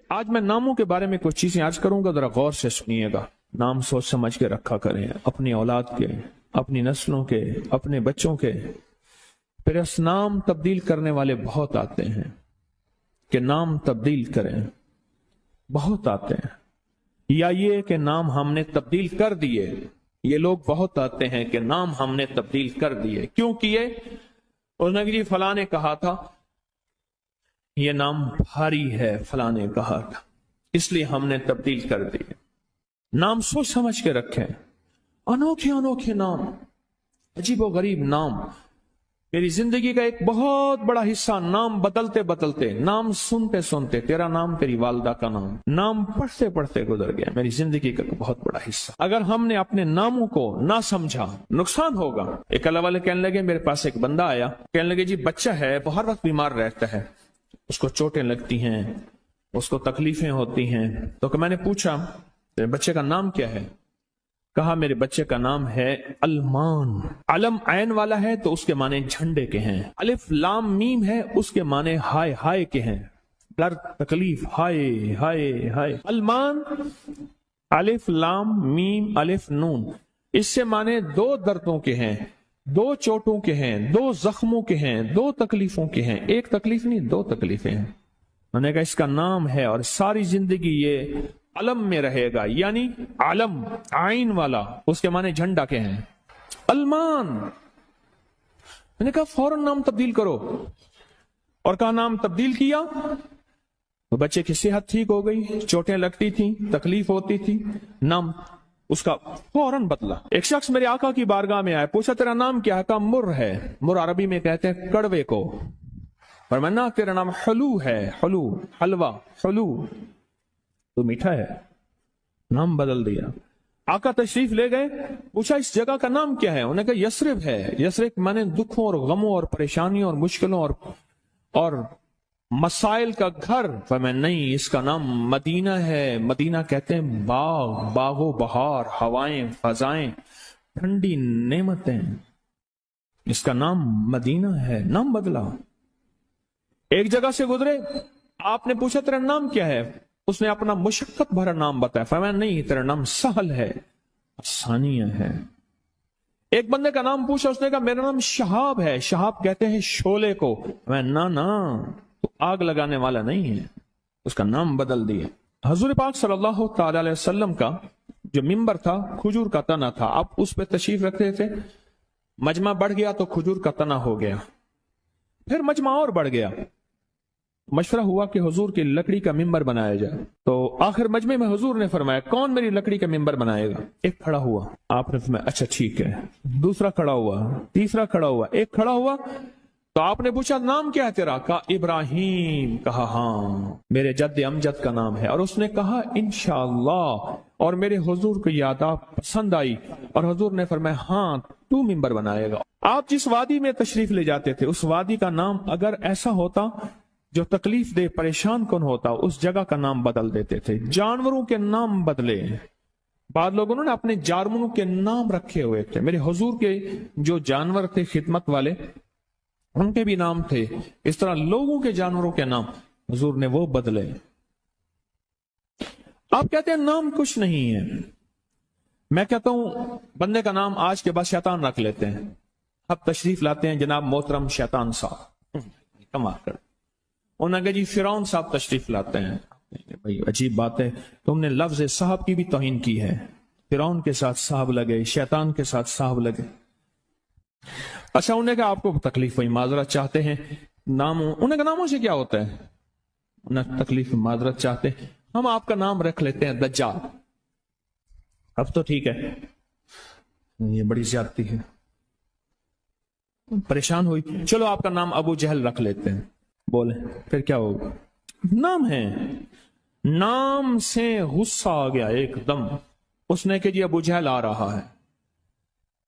آج میں ناموں کے بارے میں کچھ چیزیں عرض کروں گا، ذرا غور سے سنیے گا۔ نام سوچ سمجھ کے رکھا کریں، اپنی اولاد کے، اپنی نسلوں کے، اپنے بچوں کے۔ پھر اس نام تبدیل کرنے والے بہت آتے ہیں کہ نام تبدیل کریں، بہت آتے ہیں، یا یہ کہ نام ہم نے تبدیل کر دیے۔ یہ لوگ بہت آتے ہیں کہ نام ہم نے تبدیل کر دیے۔ کیوں کیے؟ اس نے کہ جی فلاں نے کہا تھا یہ نام بھاری ہے، فلاں نے کہا تھا، اس لیے ہم نے تبدیل کر دیے۔ نام سوچ سمجھ کے رکھیں، انوکھے انوکھے نام، عجیب و غریب نام۔ میری زندگی کا ایک بہت بڑا حصہ نام بدلتے بدلتے، نام سنتے سنتے، تیرا نام تیری والدہ کا نام، نام پڑھتے پڑھتے گزر گیا میری زندگی کا بہت بڑا حصہ۔ اگر ہم نے اپنے ناموں کو نہ سمجھا نقصان ہوگا۔ ایک اللہ والے کہنے لگے، میرے پاس ایک بندہ آیا، کہنے لگے جی بچہ ہے، وہ ہر وقت بیمار رہتا ہے، اس کو چوٹیں لگتی ہیں، اس کو تکلیفیں ہوتی ہیں۔ تو میں نے پوچھا تیرے بچے کا نام کیا ہے؟ کہا میرے بچے کا نام ہے المان۔ علم عین والا ہے تو اس کے معنی جھنڈے کے ہیں، الف لام میم ہے اس کے معنی ہائے ہائے کے ہیں، درد تکلیف، ہائے ہائے ہائے۔ المان، الف لام میم الف نون، اس سے معنی دو دردوں کے ہیں، دو چوٹوں کے ہیں، دو زخموں کے ہیں، دو تکلیفوں کے ہیں۔ ایک تکلیف نہیں، دو تکلیفیں ہیں۔ میں نے کہا اس کا نام ہے اور ساری زندگی یہ علم میں رہے گا، یعنی علم عین والا، اس کے معنی جھنڈا کے ہیں، المان۔ میں نے کہا فوراً نام تبدیل کرو، اور کہا نام تبدیل کیا تو بچے کی صحت ٹھیک ہو گئی، چوٹیں لگتی تھیں، تکلیف ہوتی تھی، نام اس کا فوراً بدلا۔ ایک شخص میرے آقا کی بارگاہ میں آئے، پوچھا تیرا نام کیا ہے؟ کہا مر ہے۔ مر عربی میں کہتے ہیں کڑوے کو، فرمایا تیرا نام حلو ہے، حلو، حلوہ، حلو تو میٹھا ہے۔ نام بدل دیا۔ آقا تشریف لے گئے، پوچھا اس جگہ کا نام کیا ہے؟ انہوں نے کہا یثرب ہے۔ یثرب مانے دکھوں اور غموں اور پریشانیوں اور مشکلوں اور مسائل کا گھر۔ فرمایا نہیں، اس کا نام مدینہ ہے۔ مدینہ کہتے ہیں باغ، باغ و بہار، ہوائیں، فضائیں، ٹھنڈی نعمتیں، اس کا نام مدینہ ہے۔ نام بدلا۔ ایک جگہ سے گزرے، آپ نے پوچھا تیرا نام کیا ہے؟ اس نے اپنا مشقت بھرا نام بتایا۔ فرمایا نہیں، تیرا نام سہل ہے، ثانیہ ہے۔ ایک بندے کا نام پوچھا، اس نے کہا میرا نام شہاب ہے۔ شہاب کہتے ہیں شعلے کو۔ فرمایا نا تو آگ لگانے والا نہیں ہے، اس کا نام بدل دیا۔ حضور پاک صلی اللہ تعالی علیہ وسلم کا جو ممبر تھا کھجور کا تنا تھا، آپ اس پہ تشریف رکھتے تھے، مجمع بڑھ گیا تو کھجور کا تنا ہو گیا، پھر مجمع اور بڑھ گیا، مشورہ ہوا کہ حضور کی لکڑی کا ممبر بنایا جائے۔ تو آخر مجمع میں حضور نے فرمایا کون میری لکڑی کا ممبر بنائے گا؟ ایک کھڑا ہوا، آپ نے فرمایا اچھا ٹھیک ہے۔ دوسرا کھڑا ہوا، تیسرا کھڑا ہوا، ایک کھڑا ہوا تو آپ نے پوچھا نام کیا ہے تیرا؟ کہا ابراہیم۔ کہا ہاں میرے جد امجد کا نام ہے۔ اور اس نے کہا انشاءاللہ، اور میرے حضور کو یاد پسند آئی، اور حضور نے فرمایا ہاں تو ممبر بنائے گا۔ آپ جس وادی میں تشریف لے جاتے تھے، اس وادی کا نام اگر ایسا ہوتا جو تکلیف دے، پریشان کن ہوتا، اس جگہ کا نام بدل دیتے تھے۔ جانوروں کے نام بدلے، بعض لوگوں نے اپنے جانوروں کے نام رکھے ہوئے تھے۔ میرے حضور کے جو جانور تھے خدمت والے، ان کے بھی نام تھے۔ اس طرح لوگوں کے جانوروں کے نام حضور نے وہ بدلے۔ آپ کہتے ہیں نام کچھ نہیں ہے، میں کہتا ہوں بندے کا نام آج کے بعد شیطان رکھ لیتے ہیں۔ اب تشریف لاتے ہیں جناب محترم شیطان صاحب، کما کر انہوں نے کہا جی فرعون صاحب تشریف لاتے ہیں۔ بھائی عجیب بات ہے، تم نے لفظ صاحب کی بھی توہین کی ہے۔ فرعون کے ساتھ صاحب لگے، شیطان کے ساتھ صاحب لگے۔ اچھا انہوں نے کہا آپ کو تکلیف ہوئی، معذرت چاہتے ہیں، ناموں، انہوں نے کہا ناموں سے کیا ہوتا ہے؟ انہیں تکلیف معذرت چاہتے ہیں، ہم آپ کا نام رکھ لیتے ہیں دجال۔ اب تو ٹھیک ہے، یہ بڑی زیادتی ہے، پریشان ہوئی، چلو آپ کا نام ابو جہل رکھ لیتے ہیں۔ بولے پھر کیا ہوگا؟ نام ہے، نام سے غصہ آ گیا ایک دم۔ اس نے کہ جی ابو جہل آ رہا ہے۔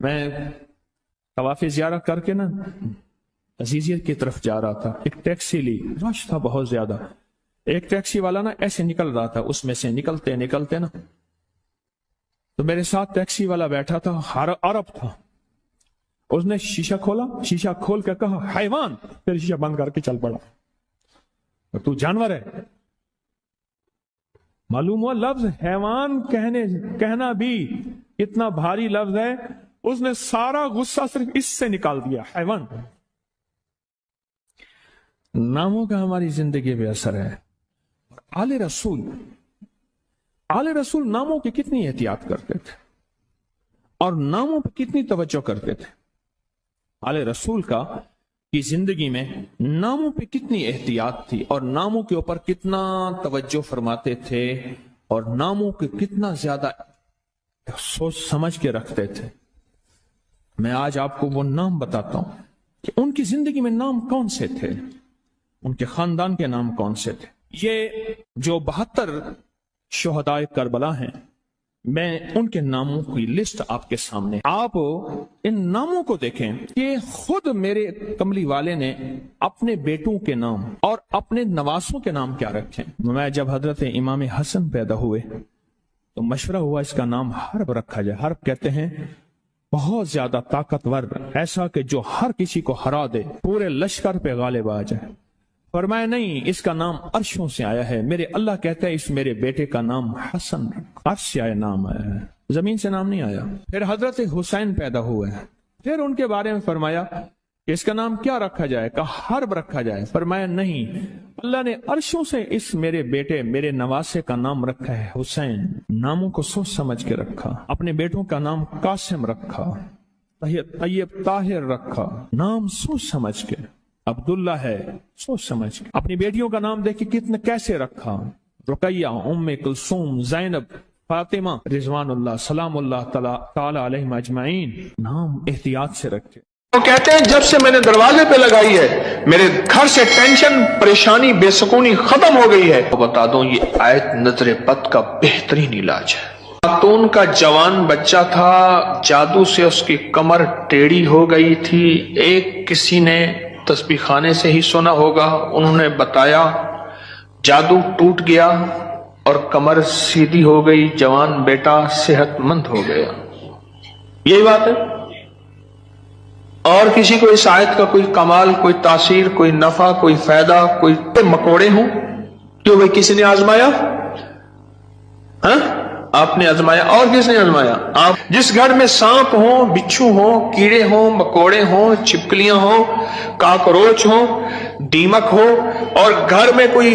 میں طواف زیارت کر کے نا عزیزیت کی طرف جا رہا تھا، ایک ٹیکسی لی، رش تھا بہت زیادہ، ایک ٹیکسی والا نا ایسے نکل رہا تھا، اس میں سے نکلتے نکلتے نا تو میرے ساتھ ٹیکسی والا بیٹھا تھا، عرب تھا، اس نے شیشہ کھولا، شیشہ کھول کے کہا حیوان، پھر شیشہ بند کر کے چل پڑا، تو جانور ہے۔ معلوم ہوا لفظ حیوان کہنا بھی اتنا بھاری لفظ ہے، اس نے سارا غصہ صرف اس سے نکال دیا، حیوان۔ ناموں کا ہماری زندگی پہ اثر ہے۔ آل رسول ناموں کی کتنی احتیاط کرتے تھے اور ناموں پہ کتنی توجہ کرتے تھے۔ آل رسول کی زندگی میں ناموں پہ کتنی احتیاط تھی اور ناموں کے اوپر کتنا توجہ فرماتے تھے اور ناموں کے کتنا زیادہ سوچ سمجھ کے رکھتے تھے۔ میں آج آپ کو وہ نام بتاتا ہوں کہ ان کی زندگی میں نام کون سے تھے، ان کے خاندان کے نام کون سے تھے۔ یہ جو 72 شہدائے کربلا ہیں، میں ان کے ناموں کی لسٹ آپ کے سامنے، آپ ان ناموں کو دیکھیں کہ خود میرے کملی والے نے اپنے بیٹوں کے نام اور اپنے نواسوں کے نام کیا رکھے۔ میں جب حضرت امام حسن پیدا ہوئے تو مشورہ ہوا اس کا نام حرب رکھا جائے۔ حرب کہتے ہیں بہت زیادہ طاقتور، ایسا کہ جو ہر کسی کو ہرا دے، پورے لشکر پہ غالب آ جائے۔ فرمایا نہیں، اس کا نام عرشوں سے آیا ہے، میرے اللہ کہتا ہے اس میرے بیٹے کا نام حسن، عرش سے آیا نام آیا ہے، زمین سے نام نہیں آیا۔ پھر حضرت حسین پیدا ہوئے، پھر ان کے بارے میں فرمایا کہ اس کا نام کیا رکھا جائے، کہا حرب رکھا جائے۔ فرمایا نہیں، اللہ نے عرشوں سے اس میرے بیٹے میرے نواسے کا نام رکھا ہے حسین۔ ناموں کو سوچ سمجھ کے رکھا۔ اپنے بیٹوں کا نام قاسم رکھا، طیب طاہر رکھا، نام سوچ سمجھ کے۔ عبداللہ ہے، سوچ سمجھ کے۔ اپنی بیٹیوں کا نام دیکھ کے کتنا کیسے رکھا، رقیہ، ام کلثوم، زینب، فاطمہ رضوان اللہ سلام اللہ تعالی علیہم اجمعین، نام احتیاط سے رکھے۔ وہ کہتے ہیں جب سے میں نے دروازے پہ لگائی ہے میرے گھر سے ٹینشن، پریشانی، بے سکونی ختم ہو گئی ہے۔ بتا دوں یہ آیت نظر بد کا بہترین علاج ہے۔ خاتون کا جوان بچہ تھا، جادو سے اس کی کمر ٹیڑھی ہو گئی تھی۔ ایک کسی نے تسبیح خانے سے ہی سنا ہوگا، انہوں نے بتایا، جادو ٹوٹ گیا اور کمر سیدھی ہو گئی، جوان بیٹا صحت مند ہو گیا۔ یہی بات ہے۔ اور کسی کو اس آیت کا کوئی کمال، کوئی تاثیر، کوئی نفع، کوئی فائدہ، کوئی مکوڑے ہوں، کیوں بھائی کسی نے آزمایا؟ ہاں آپ نے آزمایا، اور کس نے آزمایا؟ آپ۔ جس گھر میں سانپ ہوں، بچھو ہوں، کیڑے ہوں، مکوڑے ہوں، چھپکلیاں ہوں، کاکروچ ہوں، دیمک ہو، اور گھر میں کوئی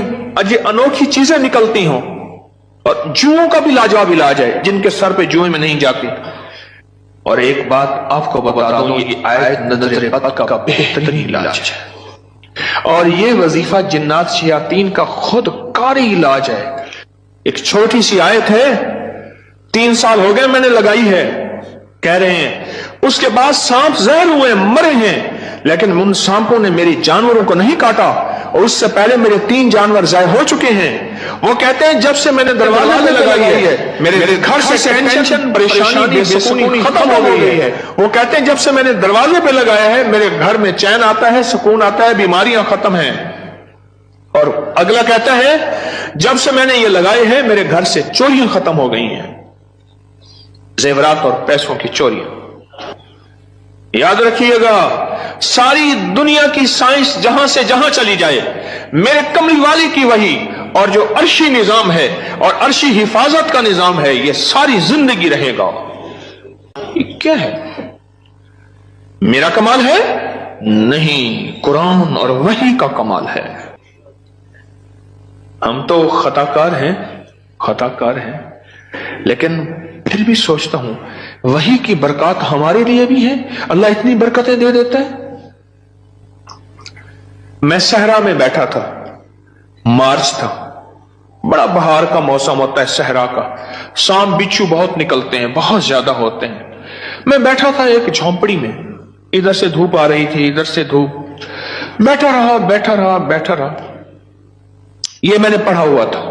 انوکھی چیزیں نکلتی ہوں، اور جوؤں کا بھی لاجواب علاج ہے، جن کے سر پہ جوئیں میں نہیں جاتی۔ اور ایک بات آپ کو بتا دوں، یہ آیت نظر بد کا بہترین علاج ہے، اور یہ وظیفہ جنات شیاطین کا خود کاری علاج ہے۔ ایک چھوٹی سی آیت ہے، 3 سال ہو گئے میں نے لگائی ہے، کہہ رہے ہیں اس کے بعد سانپ زہر ہوئے، مرے ہیں، لیکن ان سانپوں نے میری جانوروں کو نہیں کاٹا، اور اس سے پہلے میرے 3 جانور ضائع ہو چکے ہیں۔ وہ کہتے ہیں جب سے میں نے دروازے پہ لگائی ہے میرے گھر سے ٹینشن، پریشانی، بے سکونی ختم ہو گئی ہے۔ وہ کہتے ہیں جب سے میں نے دروازے پہ لگایا ہے میرے گھر میں چین آتا ہے، سکون آتا ہے، بیماریاں ختم ہیں۔ اور اگلا کہتا ہے جب سے میں نے یہ لگائے ہیں میرے گھر سے چوریاں ختم ہو گئی ہیں، زیورات اور پیسوں کی چوریاں۔ یاد رکھیے گا، ساری دنیا کی سائنس جہاں سے جہاں چلی جائے، میرے کملی والی کی وحی اور جو عرشی نظام ہے اور عرشی حفاظت کا نظام ہے، یہ ساری زندگی رہے گا۔ یہ کیا ہے؟ میرا کمال ہے؟ نہیں، قرآن اور وحی کا کمال ہے۔ ہم تو خطا کار ہیں، لیکن پھر بھی سوچتا ہوں وحی کی برکات ہمارے لیے بھی ہے، اللہ اتنی برکتیں دے دیتا ہے۔ میں صحرا میں بیٹھا تھا، مارچ تھا، بڑا بہار کا موسم ہوتا ہے صحرا کا، سانپ بچھو بہت نکلتے ہیں، بہت زیادہ ہوتے ہیں۔ میں بیٹھا تھا ایک جھونپڑی میں، ادھر سے دھوپ آ رہی تھی، ادھر سے دھوپ، بیٹھا رہا۔ یہ میں نے پڑھا ہوا تھا۔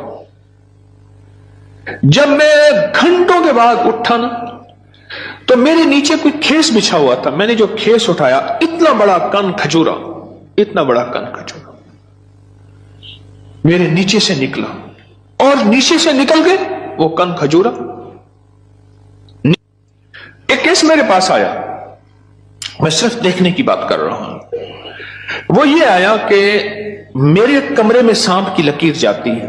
جب میں گھنٹوں کے بعد اٹھا نا تو میرے نیچے کوئی کھیس بچھا ہوا تھا۔ میں نے جو کھیس اٹھایا، اتنا بڑا کن کھجورا میرے نیچے سے نکلا، اور نیچے سے نکل گئے وہ کن کھجورا۔ ایک کیس میرے پاس آیا، میں صرف دیکھنے کی بات کر رہا ہوں۔ وہ یہ آیا کہ میرے کمرے میں سانپ کی لکیر جاتی ہے،